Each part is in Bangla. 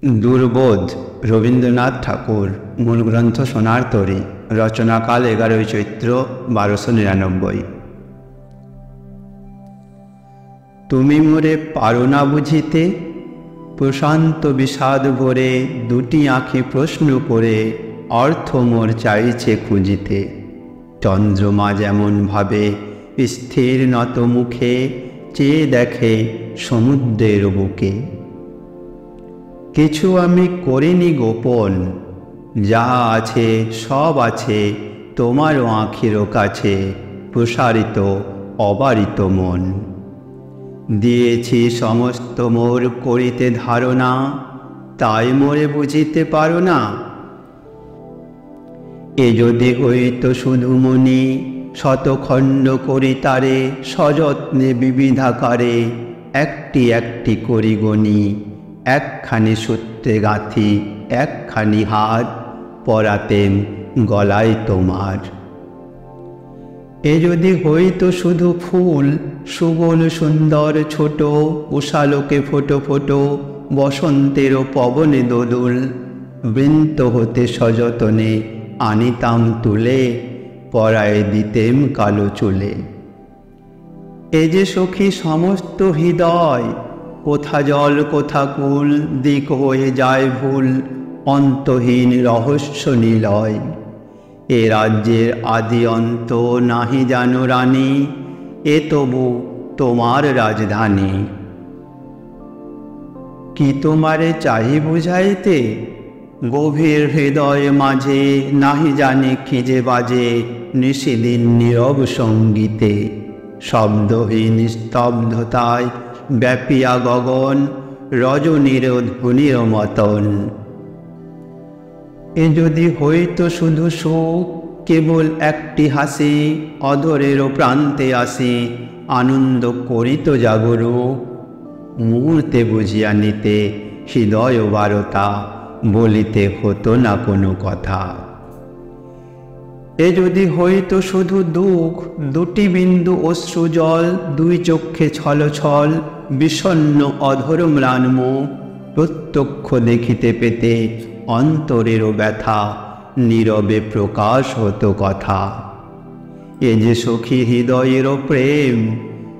দুর্বোধ রবীন্দ্রনাথ ঠাকুর। মূল গ্রন্থ সোনার তরী। রচনাকাল 11ই চৈত্র 1299। তুমি মোরে পারো না বুঝিতে, প্রশান্ত বিষাদ ভরে দুটি আঁখি প্রশ্ন করে অর্থ মোর চাইছে খুঁজিতে। চন্দ্রমা যেমন ভাবে স্থির নত মুখে চেয়ে দেখে সমুদ্রের বুকে। কিছু আমি করিনি গোপন, যাহা আছে সব আছে তোমারও আঁখিরও কাছে প্রসারিত অবারিত মন। দিয়েছি সমস্ত মোর করিতে ধারণা, তাই মোরে বুঝিতে পারো না। এ যদি হইত শুধু মনি, শতখণ্ড করি তারে সযত্নে বিবিধাকারে একটি একটি করি গণি। একখানি সূত্রে গাঁথি একখানি হার পরাতেম গলায় তোমার। এ যদি হইত শুধু ফুল, সুগোল সুন্দর ছোট উষালোকে ফোটো ফোটো বসন্তেরও পবনে দোদুল। বৃন্ত হতে সযতনে আনিতাম তুলে পরায় দিতেম কালো চুলে। এ যে সখী সমস্ত হৃদয়, কোথা জল কোথা কুল দিক হয়ে যায় ভুল অন্তহীন রহস্য নিলয়। এ রাজ্যের আদি অন্ত নাহি জানো রানী, এ তবু তোমার রাজধানী। কি তোমারে চাহি বুঝাইতে, গভীর হৃদয় মাঝে নাহি জানি কি যে বাজে নিশিদিন নীরব সঙ্গীতে। শব্দহীন স্তব্ধতায় ব্যাপিয়া গগন রজনীর ধ্বনির মতন। এ যদি হইত শুধু সুখ, কেবল একটি হাসি অধরেরও প্রান্তে আসি আনন্দ করিত জাগরুক। মুহূর্তে বুঝিয়া নিতে হৃদয় বারতা, বলিতে হতো না কোনো কথা। এ যদি হইত শুধু দুঃখ, দুটি বিন্দু অশ্রু জল দুই চক্ষে ছল ছল বিষণ্ণ অধর ম্লান মুখ প্রত্যক্ষ দেখিতে পেতে অন্তরেরও ব্যথা নীরবে প্রকাশ হতো কথা। এ যে সখী হৃদয়েরও প্রেম,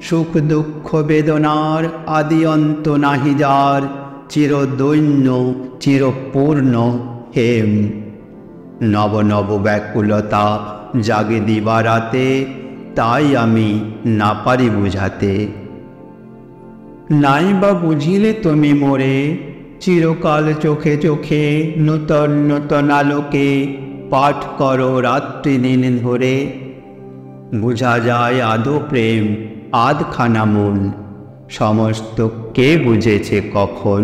সুখ দুঃখ বেদনার আদি অন্ত নাহি যার চিরদৈন্য চিরপূর্ণ হেম। নব নব ব্যাকুলতা জাগে দিবারাতে, তাই আমি না পারি বুঝাতে। নাই বা বুঝিলে তুমি মোরে, চিরকাল চোখে চোখে নূতন নূতন আলোকে পাঠ করো রাত্রি দিন ধরে। বুঝা যায় আদৌ প্রেম আধখানা মূল, সমস্ত কে বুঝেছে কখন।